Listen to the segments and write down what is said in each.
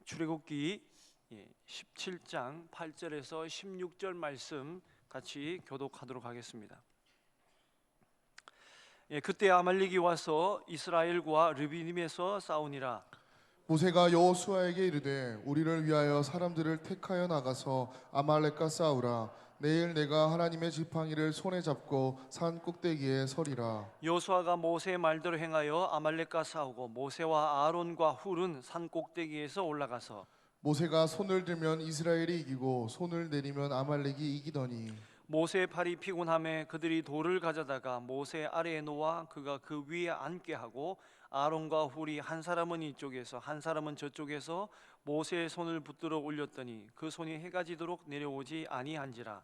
출애굽기 17장 8절에서 16절 말씀 같이 교독하도록 하겠습니다. 그때 아말렉이 와서 이스라엘과 르비딤에서 싸우니라. 모세가 여호수아에게 이르되 우리를 위하여 사람들을 택하여 나가서 아말렉과 싸우라. 내일 내가 하나님의 지팡이를 손에 잡고 산 꼭대기에 서리라. 여호수아가 모세의 말대로 행하여 아말렉과 싸우고 모세와 아론과 훌은 산 꼭대기에서 올라가서 모세가 손을 들면 이스라엘이 이기고 손을 내리면 아말렉이 이기더니 모세의 팔이 피곤함에 그들이 돌을 가져다가 모세 아래에 놓아 그가 그 위에 앉게 하고 아론과 훌이 한 사람은 이쪽에서 한 사람은 저쪽에서 모세의 손을 붙들어 올렸더니 그 손이 해가 지도록 내려오지 아니한지라.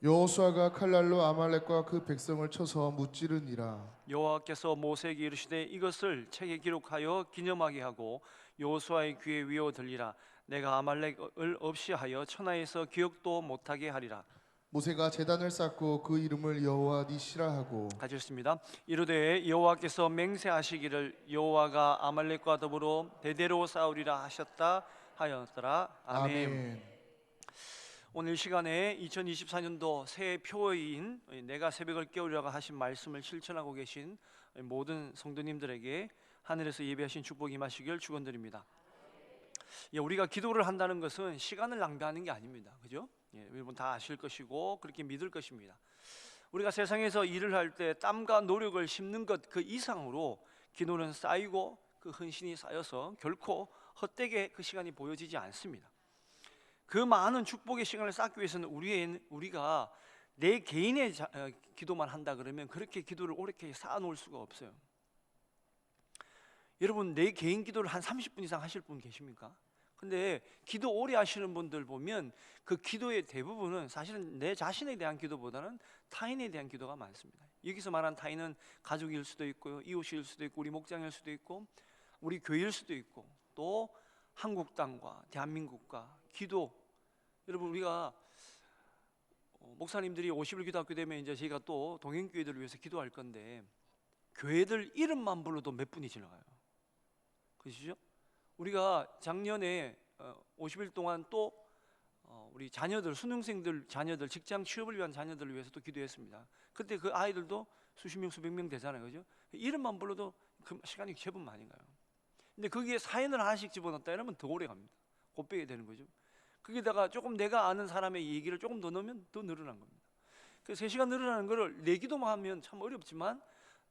여호수아가 칼날로 아말렉과 그 백성을 쳐서 무찌르니라. 여호와께서 모세에게 이르시되 이것을 책에 기록하여 기념하게 하고 여호수아의 귀에 외워 들리라. 내가 아말렉을 없이 하여 천하에서 기억도 못하게 하리라. 모세가 제단을 쌓고 그 이름을 여호와 니시라 하고 같이 읽습니다. 이르되 여호와께서 맹세하시기를 여호와가 아말렉과 더불어 대대로 싸우리라 하셨다 하였더라. 아멘. 오늘 시간에 2024년도 새해 표어인 내가 새벽을 깨우리라고 하신 말씀을 실천하고 계신 모든 성도님들에게 하늘에서 예배하신 축복이 임하시길 축원드립니다. 우리가 기도를 한다는 것은 시간을 낭비하는 게 아닙니다. 그죠? 여러분 다 아실 것이고 그렇게 믿을 것입니다. 우리가 세상에서 일을 할 때 땀과 노력을 심는 것 그 이상으로 기도는 쌓이고 그 헌신이 쌓여서 결코 헛되게 그 시간이 보여지지 않습니다. 그 많은 축복의 시간을 쌓기 위해서는 우리가 내 개인의 기도만 한다 그러면 그렇게 기도를 오래 쌓아놓을 수가 없어요. 여러분 내 개인 기도를 한 30분 이상 하실 분 계십니까? 근데 기도 오래 하시는 분들 보면 그 기도의 대부분은 사실은 내 자신에 대한 기도보다는 타인에 대한 기도가 많습니다. 여기서 말한 타인은 가족일 수도 있고요, 이웃일 수도 있고, 우리 목장일 수도 있고, 우리 교회일 수도 있고, 또 한국 땅과 대한민국과 기도. 여러분 우리가 목사님들이 50일 기도학교 되면 이제 저희가 또 동행교회들을 위해서 기도할 건데 교회들 이름만 불러도 몇 분이 지나가요. 그러시죠? 우리가 작년에 50일 동안 또 우리 자녀들, 수능생들 자녀들, 직장 취업을 위한 자녀들을 위해서 또 기도했습니다. 그때 그 아이들도 수십 명, 수백 명 되잖아요. 그죠? 이름만 불러도 그 시간이 제법 많이 가요. 근데 거기에 사연을 하나씩 집어넣었다 이러면 더 오래 갑니다. 곱빼게 되는 거죠. 거기다가 조금 내가 아는 사람의 얘기를 조금 더 넣으면 더 늘어난 겁니다. 그래서 3시간 늘어나는 거를 내 기도만 하면 참 어렵지만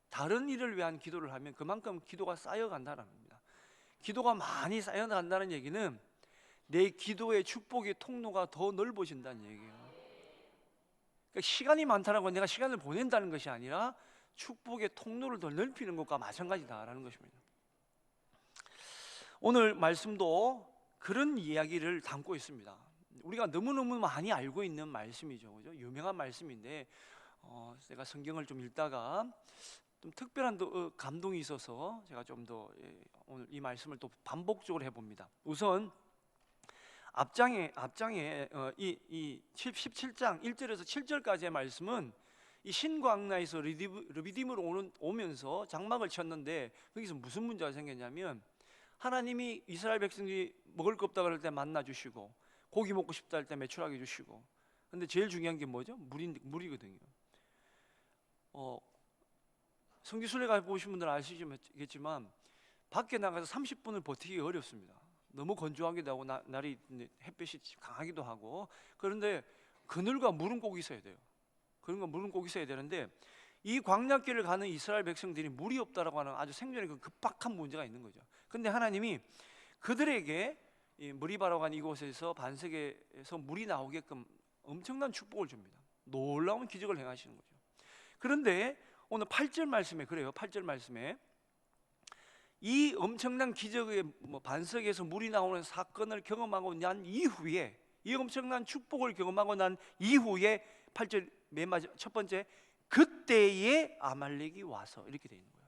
다른 일을 위한 기도를 하면 그만큼 기도가 쌓여간다는 겁니다. 기도가 많이 쌓여간다는 얘기는 내 기도의 축복의 통로가 더 넓어진다는 얘기예요. 그러니까 시간이 많다는 건 내가 시간을 보낸다는 것이 아니라 축복의 통로를 더 넓히는 것과 마찬가지다라는 것입니다. 오늘 말씀도 그런 이야기를 담고 있습니다. 우리가 너무너무 많이 알고 있는 말씀이죠. 그죠? 유명한 말씀인데 제가 성경을 좀 읽다가 좀 특별한 감동이 있어서 제가 좀 더 오늘 이 말씀을 또 반복적으로 해봅니다. 우선 앞장에 이 17장 1절에서 7절까지의 말씀은 이 신광야에서 르비딤으로 오면서 장막을 쳤는데 거기서 무슨 문제가 생겼냐면 하나님이 이스라엘 백성들이 먹을 거 없다 그럴 때 만나 주시고 고기 먹고 싶다 할 때 매출하게 주시고, 근데 제일 중요한 게 뭐죠? 물이거든요. 성지순례 가보신 분들은 아시겠지만 밖에 나가서 30분을 버티기 어렵습니다. 너무 건조하기도 하고 날이 햇빛이 강하기도 하고. 그런데 그늘과 물은 꼭 있어야 돼요. 그런 물은 꼭 있어야 되는데 이 광야길을 가는 이스라엘 백성들이 물이 없다라고 하는 아주 생존의 그 급박한 문제가 있는 거죠. 근데 하나님이 그들에게 이 무리바라고 하는 이곳에서 반석에서 물이 나오게끔 엄청난 축복을 줍니다. 놀라운 기적을 행하시는 거죠. 그런데 오늘 8절 말씀에 그래요. 8절 말씀에 이 엄청난 기적의 반석에서 물이 나오는 사건을 경험하고 난 이후에, 이 엄청난 축복을 경험하고 난 이후에 8절 맨 마지막 첫 번째, 그때에 아말렉이 와서 이렇게 돼 있는 거예요.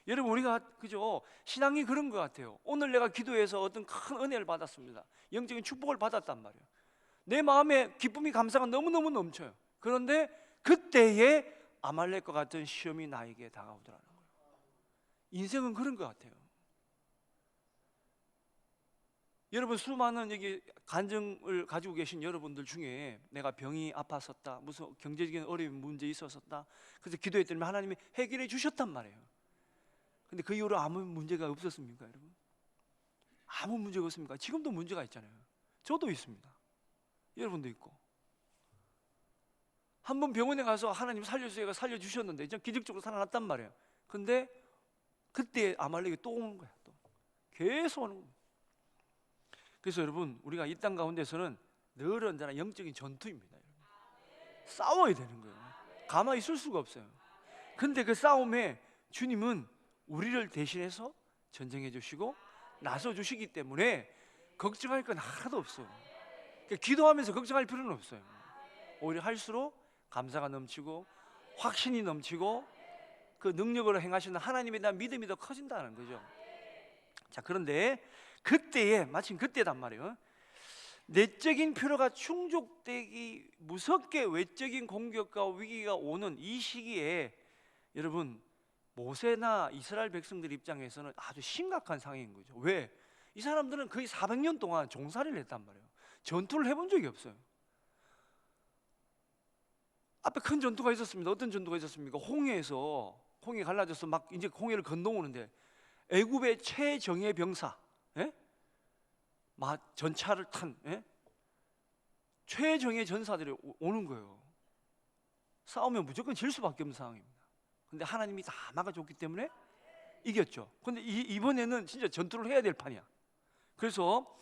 여러분 우리가 그죠? 신앙이 그런 것 같아요. 오늘 내가 기도해서 어떤 큰 은혜를 받았습니다. 영적인 축복을 받았단 말이에요. 내 마음에 기쁨이 감사가 너무너무 넘쳐요. 그런데 그때에 아말렉과 같은 시험이 나에게 다가오더라는 거예요. 인생은 그런 것 같아요. 여러분 수많은 여기 간증을 가지고 계신 여러분들 중에 내가 병이 아팠었다, 무슨 경제적인 어려운 문제 있었었다, 그래서 기도했더니 하나님이 해결해 주셨단 말이에요. 근데 그 이후로 아무 문제가 없었습니까, 여러분? 아무 문제가 없습니까? 지금도 문제가 있잖아요. 저도 있습니다. 여러분도 있고. 한번 병원에 가서 하나님 살려주세요, 살려주셨는데 기적적으로 살아났단 말이에요. 근데 그때 아말렉이 또 오는 거야. 또 계속 오는 거야. 그래서 여러분, 우리가 이 땅 가운데서는 늘 언제나 영적인 전투입니다. 싸워야 되는 거예요. 가만히 있을 수가 없어요. 근데 그 싸움에 주님은 우리를 대신해서 전쟁해 주시고 나서 주시기 때문에 걱정할 건 하나도 없어요. 그러니까 기도하면서 걱정할 필요는 없어요. 오히려 할수록 감사가 넘치고 확신이 넘치고 그 능력으로 행하시는 하나님에 대한 믿음이 더 커진다는 거죠. 자, 그런데 그때에, 마침 그때단 말이에요. 내적인 필요가 충족되기 무섭게 외적인 공격과 위기가 오는 이 시기에 여러분, 모세나 이스라엘 백성들 입장에서는 아주 심각한 상황인 거죠. 왜? 이 사람들은 거의 400년 동안 종살이를 했단 말이에요. 전투를 해본 적이 없어요. 앞에 큰 전투가 있었습니다. 어떤 전투가 있었습니까? 홍해에서 홍해 갈라져서 막 이제 홍해를 건너오는데 애굽의 최정예 병사, 예? 전차를 탄 최정예 전사들이 오는 거예요. 싸우면 무조건 질 수밖에 없는 상황입니다. 근데 하나님이 다 막아줬기 때문에 이겼죠. 근데 이번에는 진짜 전투를 해야 될 판이야. 그래서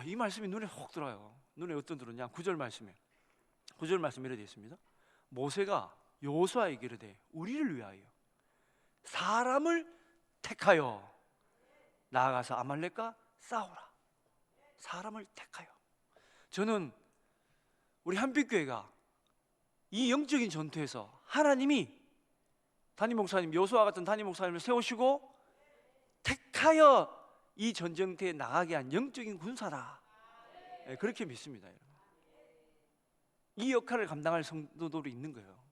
이 말씀이 눈에 확 들어요. 눈에 어떤 들었냐? 9절 말씀에 9절 말씀 이렇게 되어 있습니다. 모세가 여호수아에게 이르되 우리를 위하여 사람을 택하여 나아가서 아말렉과 싸우라. 사람을 택하여. 저는 우리 한빛교회가 이 영적인 전투에서 하나님이 담임 목사님, 여호수아 같은 담임 목사님을 세우시고 택하여 이 전쟁터에 나가게 한 영적인 군사다. 그렇게 믿습니다, 여러분. 이 역할을 감당할 성도들이 있는 거예요.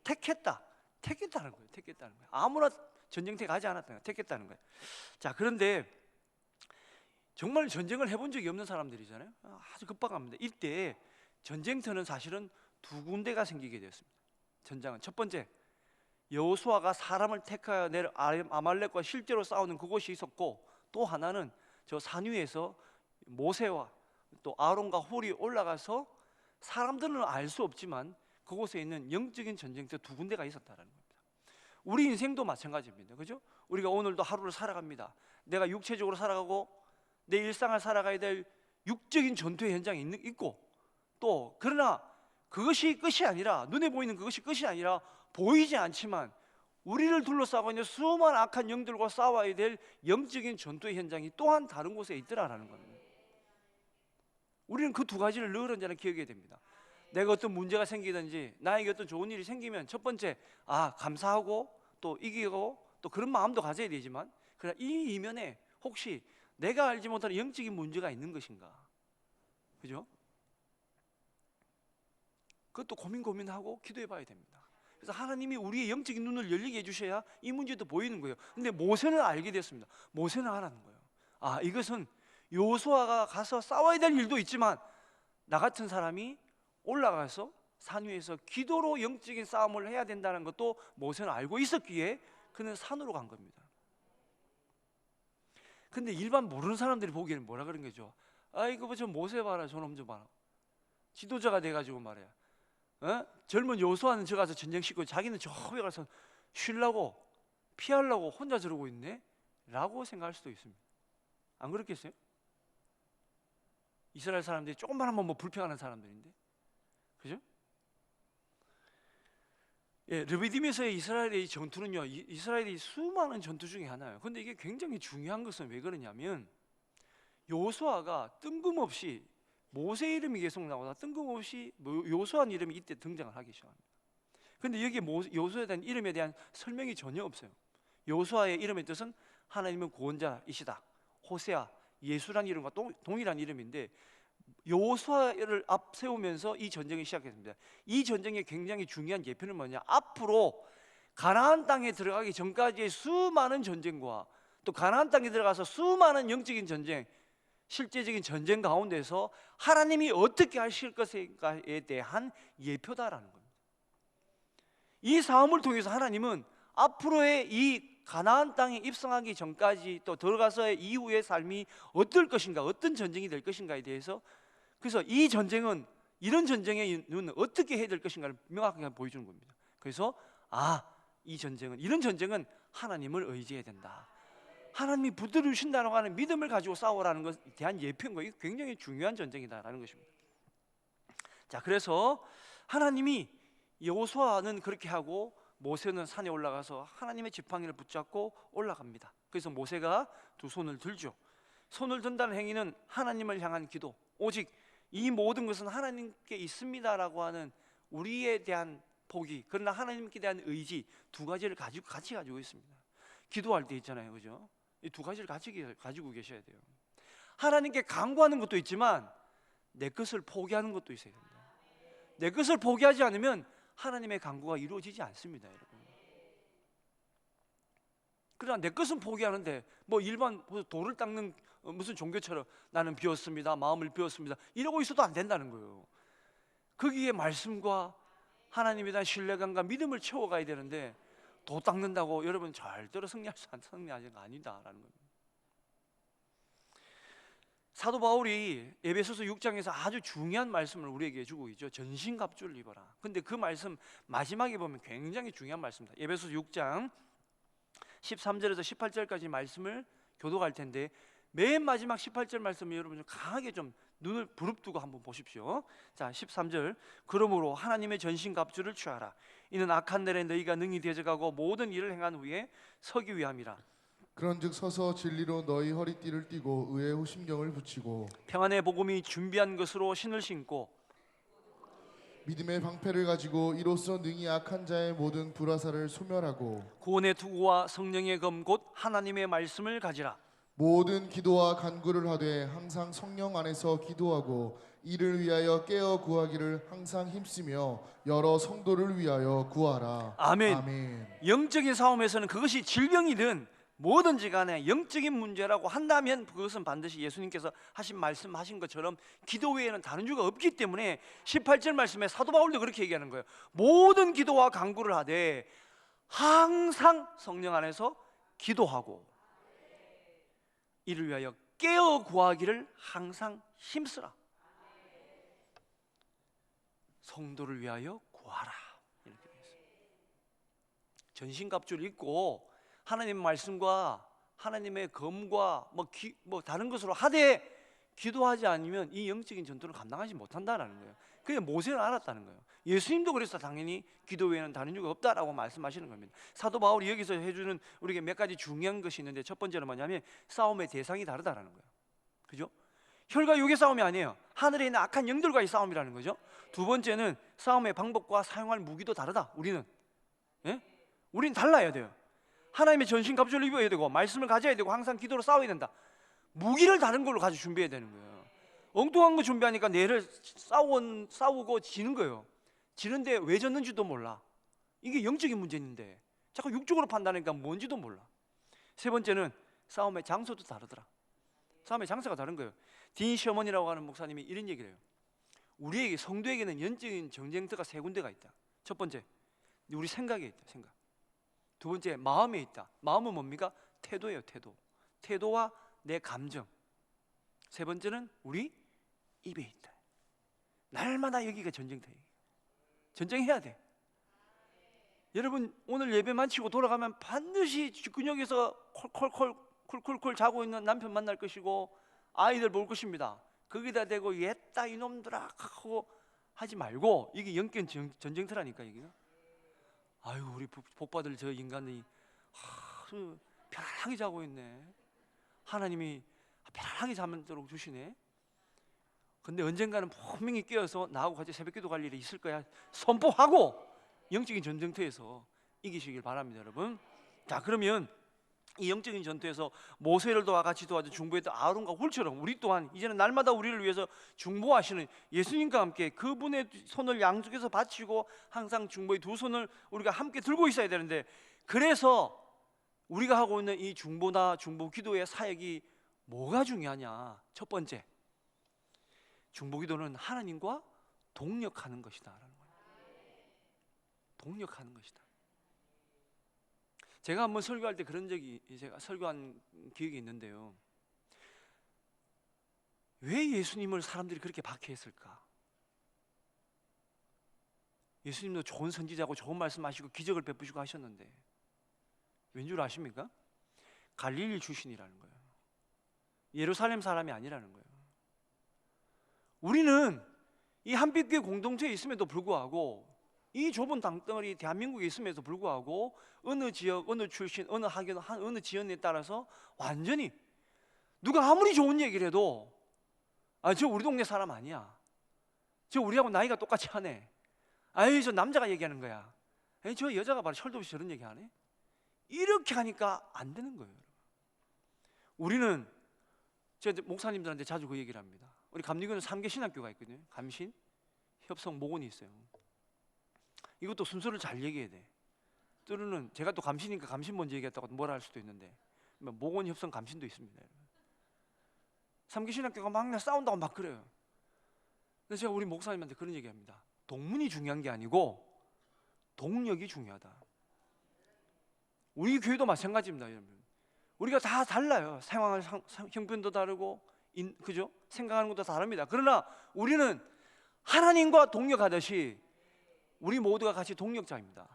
택했다는 거예요. 택했다는 거예요. 아무나 전쟁터에 가지 않았다는 거예요. 택했다는 거예요. 자, 그런데 정말 전쟁을 해본 적이 없는 사람들이잖아요. 아주 급박합니다. 이때 전쟁터는 사실은 두 군데가 생기게 되었습니다. 전장은 첫 번째, 여호수아가 사람을 택하여 내려 아말렉과 실제로 싸우는 그곳이 있었고, 또 하나는 저 산 위에서 모세와 또 아론과 홀이 올라가서 사람들은 알 수 없지만 그곳에 있는 영적인 전쟁터 두 군데가 있었다는 겁니다. 우리 인생도 마찬가지입니다. 그죠? 우리가 오늘도 하루를 살아갑니다. 내가 육체적으로 살아가고 내 일상을 살아가야 될 육적인 전투의 현장이 있고, 또 그러나 그것이 끝이 아니라, 눈에 보이는 그것이 끝이 아니라 보이지 않지만 우리를 둘러싸고 있는 수많은 악한 영들과 싸워야 될 영적인 전투의 현장이 또한 다른 곳에 있더라라는 겁니다. 우리는 그 두 가지를 늘 언제나 기억해야 됩니다. 내가 어떤 문제가 생기든지 나에게 어떤 좋은 일이 생기면 첫 번째, 감사하고 또 이기고 또 그런 마음도 가져야 되지만, 그러나 이 이면에 혹시 내가 알지 못하는 영적인 문제가 있는 것인가? 그죠? 그것도 고민하고 기도해 봐야 됩니다. 그래서 하나님이 우리의 영적인 눈을 열리게 해주셔야 이 문제도 보이는 거예요. 근데 모세는 알게 됐습니다. 모세는 알았는 거예요. 이것은 여호수아가 가서 싸워야 될 일도 있지만 나 같은 사람이 올라가서 산 위에서 기도로 영적인 싸움을 해야 된다는 것도 모세는 알고 있었기에 그는 산으로 간 겁니다. 근데 일반 모르는 사람들이 보기에는 뭐라 그런 거죠? 이거 저 모세 봐라, 저놈 좀 봐라. 지도자가 돼가지고 말이야. 젊은 여호수아는 저 가서 전쟁 싣고 자기는 저 위에 가서 쉬려고 피하려고 혼자 저러고 있네? 라고 생각할 수도 있습니다. 안 그렇겠어요? 이스라엘 사람들이 조금만 하면 불평하는 사람들인데, 그죠? 르비딤에서의 이스라엘의 전투는요, 이스라엘이 수많은 전투 중에 하나예요. 근데 이게 굉장히 중요한 것은 왜 그러냐면, 여호수아가 뜬금없이 모세 이름이 계속 나오다 뜬금없이 여호수아 이름이 이때 등장을 하기 시작합니다. 근데 여기에 여호수아에 대한 이름에 대한 설명이 전혀 없어요. 여호수아의 이름의 뜻은 하나님은 구원자이시다. 호세아, 예수란 이름과 동일한 이름인데, 여호수아를 앞세우면서 이 전쟁이 시작했습니다. 이 전쟁의 굉장히 중요한 예표는 뭐냐? 앞으로 가나안 땅에 들어가기 전까지의 수많은 전쟁과 또 가나안 땅에 들어가서 수많은 영적인 전쟁, 실제적인 전쟁 가운데서 하나님이 어떻게 하실 것인가에 대한 예표다라는 겁니다. 이 싸움을 통해서 하나님은 앞으로의 이 가나안 땅에 입성하기 전까지 또 들어가서의 이후의 삶이 어떨 것인가, 어떤 전쟁이 될 것인가에 대해서, 그래서 이 전쟁은 이런 전쟁의 눈은 어떻게 해야 될 것인가를 명확하게 보여주는 겁니다. 그래서 이 전쟁은, 이런 전쟁은 하나님을 의지해야 된다. 하나님이 붙들어 주신다고 하는 믿음을 가지고 싸우라는 것에 대한 예표인 거예요. 굉장히 중요한 전쟁이다라는 것입니다. 자, 그래서 하나님이 여호수아는 그렇게 하고 모세는 산에 올라가서 하나님의 지팡이를 붙잡고 올라갑니다. 그래서 모세가 두 손을 들죠. 손을 든다는 행위는 하나님을 향한 기도, 오직 이 모든 것은 하나님께 있습니다라고 하는 우리에 대한 포기, 그러나 하나님께 대한 의지, 두 가지를 같이 가지고 있습니다. 기도할 때 있잖아요, 그죠? 이 두 가지를 가지고 계셔야 돼요. 하나님께 간구하는 것도 있지만 내 것을 포기하는 것도 있어야 됩니다. 내 것을 포기하지 않으면 하나님의 간구가 이루어지지 않습니다, 여러분. 그러나 내 것은 포기하는데 뭐 일반 돌을 닦는 무슨 종교처럼 나는 비웠습니다, 마음을 비웠습니다, 이러고 있어도 안 된다는 거예요. 거기에 말씀과 하나님에 대한 신뢰감과 믿음을 채워가야 되는데, 도 닦는다고 여러분 절대로 승리하는 거 아니다라는 겁니다. 사도 바울이 에베소서 6장에서 아주 중요한 말씀을 우리에게 주고 있죠. 전신갑주를 입어라. 근데 그 말씀 마지막에 보면 굉장히 중요한 말씀입니다. 에베소서 6장 13절에서 18절까지 말씀을 교독할 텐데, 맨 마지막 18절 말씀을 여러분 좀 강하게 좀 눈을 부릅뜨고 한번 보십시오. 자, 13절. 그러므로 하나님의 전신갑주를 취하라. 이는 악한 날에 너희가 능히 대적하고 모든 일을 행한 후에 서기 위함이라. 그런즉 서서 진리로 너희 허리띠를 띠고 의의 호심경을 붙이고 평안의 복음이 준비한 것으로 신을 신고 믿음의 방패를 가지고 이로써 능히 악한 자의 모든 불화살을 소멸하고 구원의 투구와 성령의 검 곧 하나님의 말씀을 가지라. 모든 기도와 간구를 하되 항상 성령 안에서 기도하고 이를 위하여 깨어 구하기를 항상 힘쓰며 여러 성도를 위하여 구하라. 아멘. 아멘. 영적인 싸움에서는 그것이 질병이든 뭐든지 간에 영적인 문제라고 한다면 그것은 반드시 예수님께서 말씀하신 것처럼 기도 외에는 다른 이유가 없기 때문에 18절 말씀에 사도 바울도 그렇게 얘기하는 거예요. 모든 기도와 간구를 하되 항상 성령 안에서 기도하고 이를 위하여 깨어 구하기를 항상 힘쓰라. 성도를 위하여 구하라. 이렇게 되어 있어요. 전신갑주를 입고 하나님의 말씀과 하나님의 검과 뭐 다른 것으로 하되 기도하지 않으면 이 영적인 전투를 감당하지 못한다는 거예요. 그게 모세는 알았다는 거예요. 예수님도 그래서 당연히 기도 외에는 다른 이유가 없다라고 말씀하시는 겁니다. 사도 바울이 여기서 해주는 우리에게 몇 가지 중요한 것이 있는데, 첫 번째는 뭐냐면 싸움의 대상이 다르다는 거예요. 그죠? 혈과 육의 싸움이 아니에요. 하늘에 있는 악한 영들과의 싸움이라는 거죠. 두 번째는 싸움의 방법과 사용할 무기도 다르다. 우리는 달라야 돼요. 하나님의 전신갑주를 입어야 되고 말씀을 가져야 되고 항상 기도로 싸워야 된다. 무기를 다른 걸로 가지고 준비해야 되는 거예요. 엉뚱한 거 준비하니까 내를 싸우고 지는 거예요. 지는데 왜 졌는지도 몰라. 이게 영적인 문제인데 자꾸 육적으로 판단하니까 뭔지도 몰라. 세 번째는 싸움의 장소도 다르더라. 싸움의 장소가 다른 거예요. 딘 셔먼이라고 하는 목사님이 이런 얘기를 해요. 우리에게, 성도에게는 영적인 전쟁터가 세 군데가 있다. 첫 번째, 우리 생각에 있다. 생각. 두 번째, 마음에 있다. 마음은 뭡니까? 태도예요. 태도와 내 감정. 세 번째는 우리 입에 있다. 날마다 여기가 전쟁터예요. 전쟁해야 돼. 여러분, 오늘 예배 마치고 돌아가면 반드시 뒷근육에서 콜콜콜 자고 있는 남편 만날 것이고 아이들 볼 것입니다. 거기다 대고 옛다 이놈들아 하고 하지 말고, 이게 영적인 전쟁터라니까. 이게 아유, 우리 복받을 저 인간이 편안하게 자고 있네. 하나님이 편안하게 잠들도록 주시네. 근데 언젠가는 분명히 깨어서 나하고 같이 새벽기도 갈 일이 있을 거야. 선포하고 영적인 전쟁터에서 이기시길 바랍니다, 여러분. 자, 그러면 이 영적인 전투에서 모세를 도와 같이 도와준 중보했던 아론과 훌처럼 우리 또한 이제는 날마다 우리를 위해서 중보하시는 예수님과 함께 그분의 손을 양쪽에서 받치고 항상 중보의 두 손을 우리가 함께 들고 있어야 되는데, 그래서 우리가 하고 있는 이 중보나 중보 기도의 사역이 뭐가 중요하냐? 첫 번째, 중보기도는 하나님과 동력하는 것이다라는 거예요. 동력하는 것이다. 제가 한번 설교할 때 그런 적이, 제가 설교한 기억이 있는데요. 왜 예수님을 사람들이 그렇게 박해했을까? 예수님도 좋은 선지자고 좋은 말씀하시고 기적을 베푸시고 하셨는데 왠 줄 아십니까? 갈릴리 출신이라는 거예요. 예루살렘 사람이 아니라는 거예요. 우리는 이 한빛교회 공동체에 있음에도 불구하고, 이 좁은 땅덩어리 대한민국에 있음에도 불구하고 어느 지역, 어느 출신, 어느 학연, 어느 지연에 따라서 완전히 누가 아무리 좋은 얘기를 해도 저 우리 동네 사람 아니야, 저 우리하고 나이가 똑같이 하네, 저 남자가 얘기하는 거야, 저 여자가 바로 철도 없이 저런 얘기하네, 이렇게 하니까 안 되는 거예요. 우리는, 제가 목사님들한테 자주 그 얘기를 합니다. 우리 감리교는 3개 신학교가 있거든요. 감신, 협성, 목원이 있어요. 이것도 순서를 잘 얘기해야 돼. 때로는 제가 또 감신이니까 감신 먼저 얘기했다고 뭐라 할 수도 있는데, 목원, 협성, 감신도 있습니다. 3개 신학교가 막 싸운다고 막 그래요. 그래서 제가 우리 목사님한테 그런 얘기합니다. 동문이 중요한 게 아니고 동력이 중요하다. 우리 교회도 마찬가지입니다, 여러분. 우리가 다 달라요. 생활 형편도 다르고, 그죠? 생각하는 것도 다릅니다. 그러나 우리는 하나님과 동력하듯이 우리 모두가 같이 동력자입니다.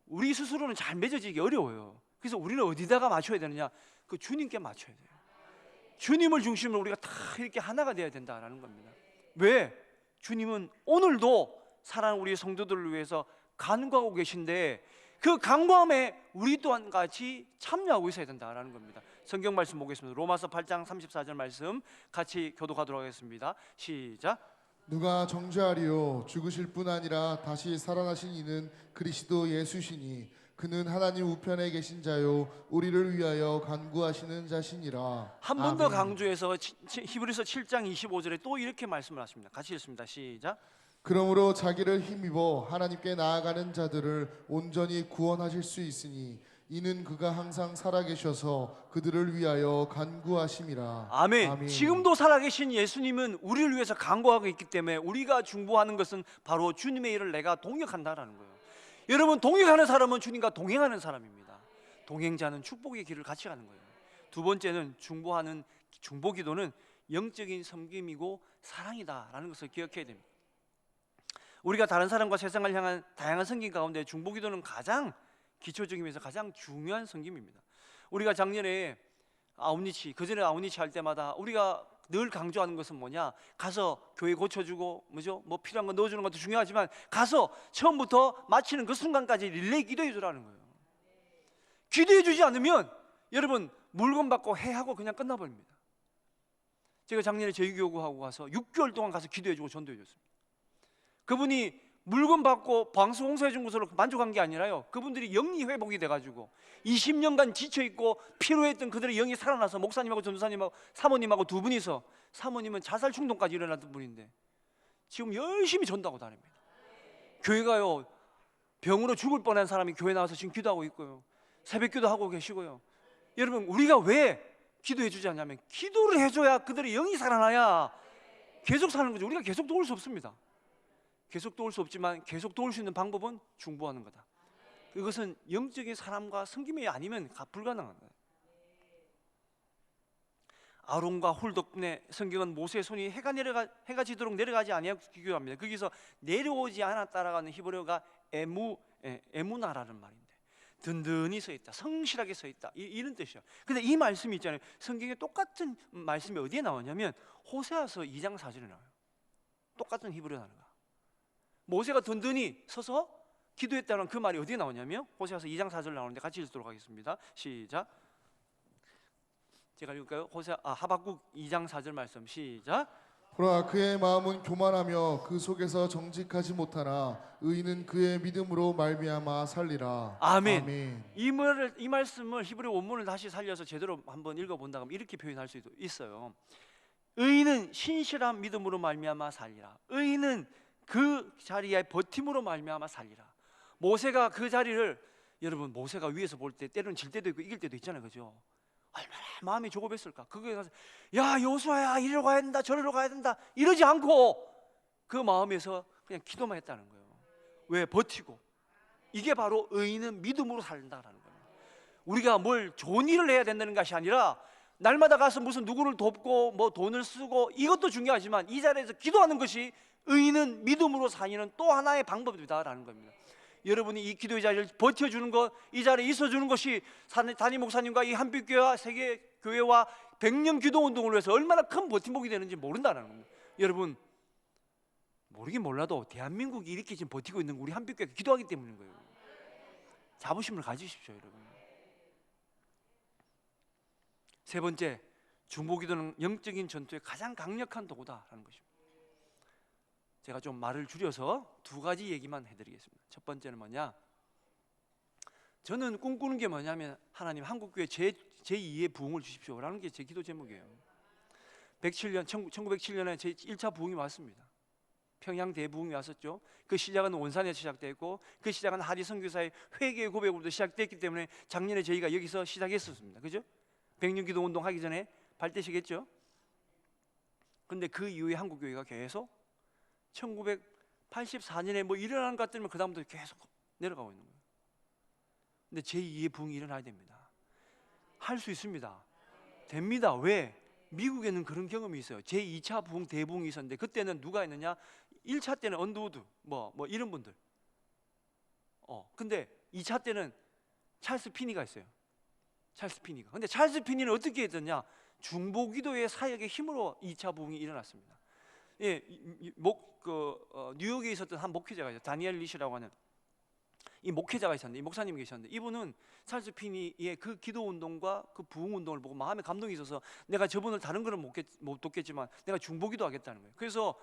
우리 스스로는 잘 맺어지기 어려워요. 그래서 우리는 어디다가 맞춰야 되느냐? 그 주님께 맞춰야 돼요. 주님을 중심으로 우리가 다 이렇게 하나가 되어야 된다라는 겁니다. 왜? 주님은 오늘도 사랑하는 우리 성도들을 위해서 간구하고 계신데, 그 간구함에 우리 또한 같이 참여하고 있어야 된다라는 겁니다. 성경 말씀 보겠습니다. 로마서 8장 34절 말씀 같이 교독하도록 하겠습니다. 시작. 누가 정죄하리요? 죽으실 뿐 아니라 다시 살아나신 이는 그리스도 예수시니 그는 하나님 우편에 계신 자요 우리를 위하여 간구하시는 자시니라. 한 번 더 아멘. 강조해서 히브리서 7장 25절에 또 이렇게 말씀을 하십니다. 같이 읽습니다. 시작. 그러므로 자기를 힘입어 하나님께 나아가는 자들을 온전히 구원하실 수 있으니 이는 그가 항상 살아계셔서 그들을 위하여 간구하심이라. 아멘. 아멘. 지금도 살아계신 예수님은 우리를 위해서 간구하고 있기 때문에 우리가 중보하는 것은 바로 주님의 일을 내가 동역한다라는 거예요. 여러분, 동역하는 사람은 주님과 동행하는 사람입니다. 동행자는 축복의 길을 같이 가는 거예요. 두 번째는 중보하는 중보기도는 영적인 섬김이고 사랑이다라는 것을 기억해야 됩니다. 우리가 다른 사람과 세상을 향한 다양한 섬김 가운데 중보기도는 가장 기초적이면서 가장 중요한 섬김입니다. 우리가 작년에 아웃리치, 그전에 아웃리치 할 때마다 우리가 늘 강조하는 것은 뭐냐? 가서 교회 고쳐주고, 뭐죠? 뭐 필요한 거 넣어주는 것도 중요하지만 가서 처음부터 마치는 그 순간까지 릴레이 기도해 주라는 거예요. 기도해 주지 않으면 여러분 물건 받고 해하고 그냥 끝나버립니다. 제가 작년에 제주교구하고 가서 6개월 동안 가서 기도해 주고 전도해 줬습니다. 그분이 물건 받고 방수 홍수해 준 것으로 만족한 게 아니라요, 그분들이 영이 회복이 돼가지고 20년간 지쳐있고 피로했던 그들의 영이 살아나서 목사님하고 전도사님하고 사모님하고 두 분이서, 사모님은 자살 충동까지 일어났던 분인데 지금 열심히 전도하고 다닙니다. 교회가요, 병으로 죽을 뻔한 사람이 교회 나와서 지금 기도하고 있고요, 새벽기도 하고 계시고요. 여러분, 우리가 왜 기도해 주지 않냐면 기도를 해줘야 그들의 영이 살아나야 계속 사는 거죠. 우리가 계속 도울 수 없습니다. 계속 도울 수 없지만 계속 도울 수 있는 방법은 중보하는 거다. 이것은 영적인 사람과 섬김이 아니면 불가능한 거예요. 아론과 홀 덕분에 성경은 모세의 손이 해가 지도록 내려가지 아니하고 기교합니다. 거기서 내려오지 않았다라는 히브리어가 에무나라는 말인데, 든든히 서 있다, 성실하게 서 있다, 이런 뜻이에요. 근데 이 말씀이 있잖아요, 성경에 똑같은 말씀이 어디에 나오냐면 호세아서 2장 4절에 나와요. 똑같은 히브리어 단어가. 모세가 든든히 서서 기도했다는 그 말이 어디에 나오냐면 호세아서 2장 4절 나오는데 같이 읽도록 하겠습니다. 시작. 제가 읽을까요? 하박국 2장 4절 말씀 시작. 보라, 그의 마음은 교만하며 그 속에서 정직하지 못하나 의인은 그의 믿음으로 말미암아 살리라. 아멘. 아멘. 이 말씀을 히브리 원문을 다시 살려서 제대로 한번 읽어본다면 이렇게 표현할 수 있어요. 의인은 신실한 믿음으로 말미암아 살리라. 의인은 그 자리에 버팀으로 말미암아 살리라. 모세가 그 자리를, 여러분 모세가 위에서 볼 때 때로는 질 때도 있고 이길 때도 있잖아요, 그죠? 얼마나 마음이 조급했을까. 그거에 가서 야 여호수아야 이리로 가야 된다 저리로 가야 된다 이러지 않고 그 마음에서 그냥 기도만 했다는 거예요. 왜? 버티고. 이게 바로 의인은 믿음으로 살린다라는 거예요. 우리가 뭘 좋은 일을 해야 된다는 것이 아니라 날마다 가서 무슨 누구를 돕고 뭐 돈을 쓰고 이것도 중요하지만 이 자리에서 기도하는 것이 의인은 믿음으로 사는 또 하나의 방법이다라는 겁니다. 여러분이 이 기도의 자리를 버텨주는 것, 이 자리에 있어주는 것이 담임 목사님과 이 한빛교회와 세계교회와 100년 기도운동을 위해서 얼마나 큰 버팀목이 되는지 모른다는 겁니다. 여러분 모르긴 몰라도 대한민국이 이렇게 지금 버티고 있는 우리 한빛교회가 기도하기 때문인 거예요. 자부심을 가지십시오 여러분. 세 번째, 중보기도는 영적인 전투의 가장 강력한 도구다라는 것입니다. 제가 좀 말을 줄여서 두 가지 얘기만 해드리겠습니다. 첫 번째는 뭐냐? 저는 꿈꾸는 게 뭐냐면 하나님 한국교회 제2의 부흥을 주십시오라는 게 제 기도 제목이에요. 1907년에 제 1차 부흥이 왔습니다. 평양 대부흥이 왔었죠. 그 시작은 원산에서 시작됐고 그 시작은 하리 선교사의 회개의 고백으로부터 시작됐기 때문에 작년에 저희가 여기서 시작했었습니다. 그죠? 100년 기도 운동 하기 전에 발대시겠죠. 근데 그 이후에 한국교회가 계속 1984년에 뭐 일어나는 것 같으면 그 다음부터 계속 내려가고 있는 거예요. 근데 제2의 부흥이 일어나야 됩니다. 할 수 있습니다. 됩니다. 왜? 미국에는 그런 경험이 있어요. 제2차 부흥 대부흥이 있었는데 그때는 누가 있느냐? 1차 때는 언더우드 뭐 이런 분들. 근데 2차 때는 찰스 피니가 있어요. 찰스 피니가. 근데 찰스 피니는 어떻게 했느냐? 중보기도의 사역의 힘으로 2차 부흥이 일어났습니다. 예, 뉴욕에 있었던 한 목회자가 있어요. 다니엘 리시라고 하는 이 목회자가 있었는데 이 목사님이 계셨는데 이분은 찰스 피니의 그 기도 운동과 그 부흥 운동을 보고 마음에 감동이 있어서 내가 저분을 다른 거는 못 돕겠지만 내가 중보기도 하겠다는 거예요. 그래서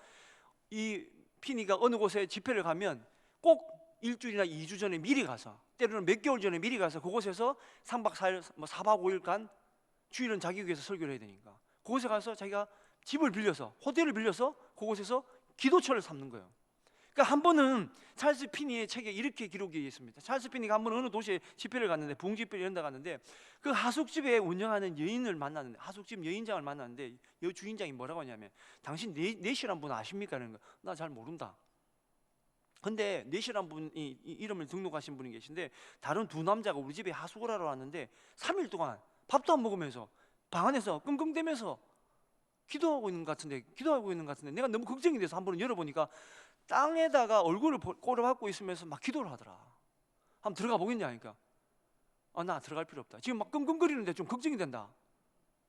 이 피니가 어느 곳에 집회를 가면 꼭 일주일이나 2주 전에 미리 가서 때로는 몇 개월 전에 미리 가서 그곳에서 3박 4일, 4박 5일간 주일은 자기 위해서 설교를 해야 되니까 그곳에 가서 자기가 집을 빌려서 호텔을 빌려서 그곳에서 기도처를 삼는 거예요. 그러니까 한 번은 찰스 피니의 책에 이렇게 기록이 있습니다. 찰스 피니가 한 번 어느 도시에 집회를 갔는데 부흥집회를 연다 갔는데 그 하숙집에 운영하는 여인을 만났는데 하숙집 여인장을 만났는데 여 주인장이 뭐라고 하냐면 당신 넷이란 분 아십니까? 그러는 거야. 나 잘 모른다. 근데 넷이란 분이 이름을 등록하신 분이 계신데 다른 두 남자가 우리 집에 하숙을 하러 왔는데 3일 동안 밥도 안 먹으면서 방 안에서 끙끙대면서 기도하고 있는 것 같은데 내가 너무 걱정이 돼서 한번 열어보니까 땅에다가 얼굴을 꼬라박고 있으면서 막 기도를 하더라. 한번 들어가 보겠냐 하니까 나 들어갈 필요 없다. 지금 막 끙끙거리는데 좀 걱정이 된다.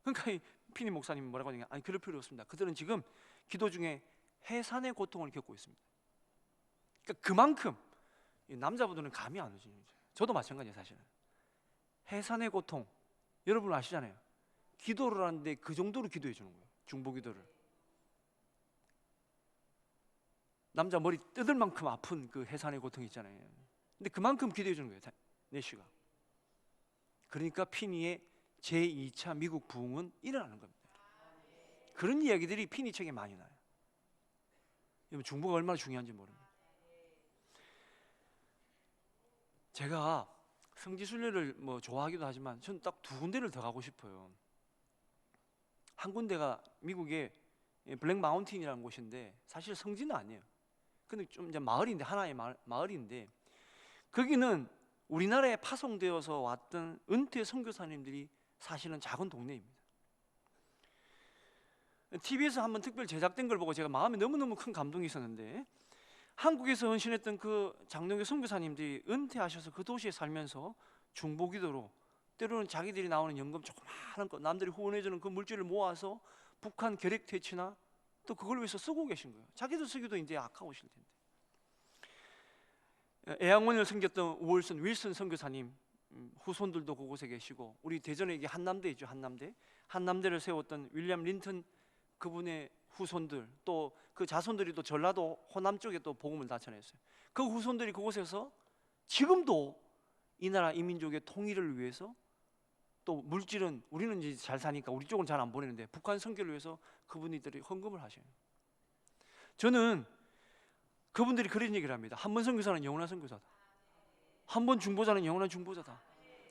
그러니까 이 피니 목사님이 뭐라고 하냐면 아니 그럴 필요 없습니다. 그들은 지금 기도 중에 해산의 고통을 겪고 있습니다. 그러니까 그만큼 남자분들은 감이 안 오죠. 저도 마찬가지예요. 사실은 해산의 고통 여러분 아시잖아요. 기도를 하는데 그 정도로 기도해 주는 거예요. 중보기도를. 남자 머리 뜯을 만큼 아픈 그 해산의 고통 있잖아요. 근데 그만큼 기도해 주는 거예요. 내쉬가. 그러니까 피니의 제2차 미국 부흥은 일어나는 겁니다. 그런 이야기들이 피니 책에 많이 나요. 중보가 얼마나 중요한지 모릅니다. 제가 성지순례를 뭐 좋아하기도 하지만 저는 딱 두 군데를 더 가고 싶어요. 한 군데가 미국의 블랙 마운틴이라는 곳인데 사실 성지는 아니에요. 근데 좀 이제 마을인데 하나의 마을인데 거기는 우리나라에 파송되어서 왔던 은퇴 선교사님들이 사시는 작은 동네입니다. TV에서 한번 특별 제작된 걸 보고 제가 마음에 너무너무 큰 감동이 있었는데 한국에서 헌신했던 그 장로교 선교사님들이 은퇴하셔서 그 도시에 살면서 중보기도로 때로는 자기들이 나오는 연금 조그마한 거 남들이 후원해주는 그 물질을 모아서 북한 결핵 퇴치나 또 그걸 위해서 쓰고 계신 거예요. 자기들 쓰기도 이제 아까우실 텐데. 애양원을 섬겼던 우월선 윌슨 선교사님 후손들도 그곳에 계시고 우리 대전에 이게 한남대 있죠. 한남대를 세웠던 윌리엄 린턴 그분의 후손들 또 그 자손들이 또 전라도 호남 쪽에 또 복음을 다 전했어요. 그 후손들이 그곳에서 지금도 이 나라 이민족의 통일을 위해서 또 물질은 우리는 이제 잘 사니까 우리 쪽은 잘 안 보내는데 북한 선교를 위해서 그분들이 헌금을 하셔요. 저는 그분들이 그런 얘기를 합니다. 한 번 선교사는 영원한 선교사다. 한 번 중보자는 영원한 중보자다.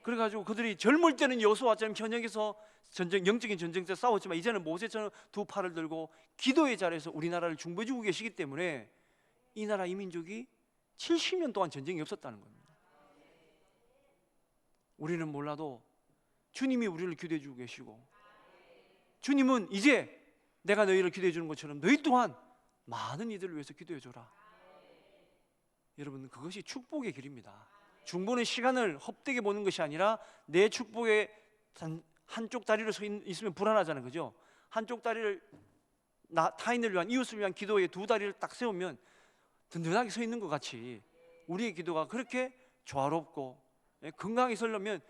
그래가지고 그들이 젊을 때는 여호수아처럼 현역에서 영적인 전쟁터 싸웠지만 이제는 모세처럼 두 팔을 들고 기도의 자리에서 우리나라를 중보해주고 계시기 때문에 이 나라 이 민족이 70년 동안 전쟁이 없었다는 겁니다. 우리는 몰라도 주님이 우리를 기도해 주고 계시고, 주님은 이제 내가 너희를 기도해 주는 것처럼 너희 또한 많은 이들을 위해서 기도해 줘라. 여러분, 그것이 축복의 길입니다. 중보는 시간을 헛되게 보는 것이 아니라 내 축복의 한쪽 다리로 서 있으면 불안하잖아요, 그죠? 한쪽 다리를 타인을 위한, 이웃을 위한 기도에 두 다리를 딱 세우면 든든하게 서 있는 것 같이 우리의 기도가 그렇게 조화롭고 건강하게 서려면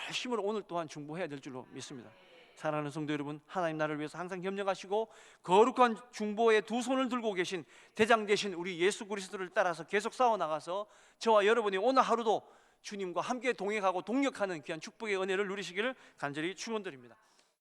열심으로 오늘 또한 중보해야 될 줄로 믿습니다. 사랑하는 성도 여러분, 하나님 나라를 위해서 항상 협력하시고 거룩한 중보의 두 손을 들고 계신 대장 되신 우리 예수 그리스도를 따라서 계속 싸워나가서 저와 여러분이 오늘 하루도 주님과 함께 동행하고 동력하는 귀한 축복의 은혜를 누리시기를 간절히 축원드립니다.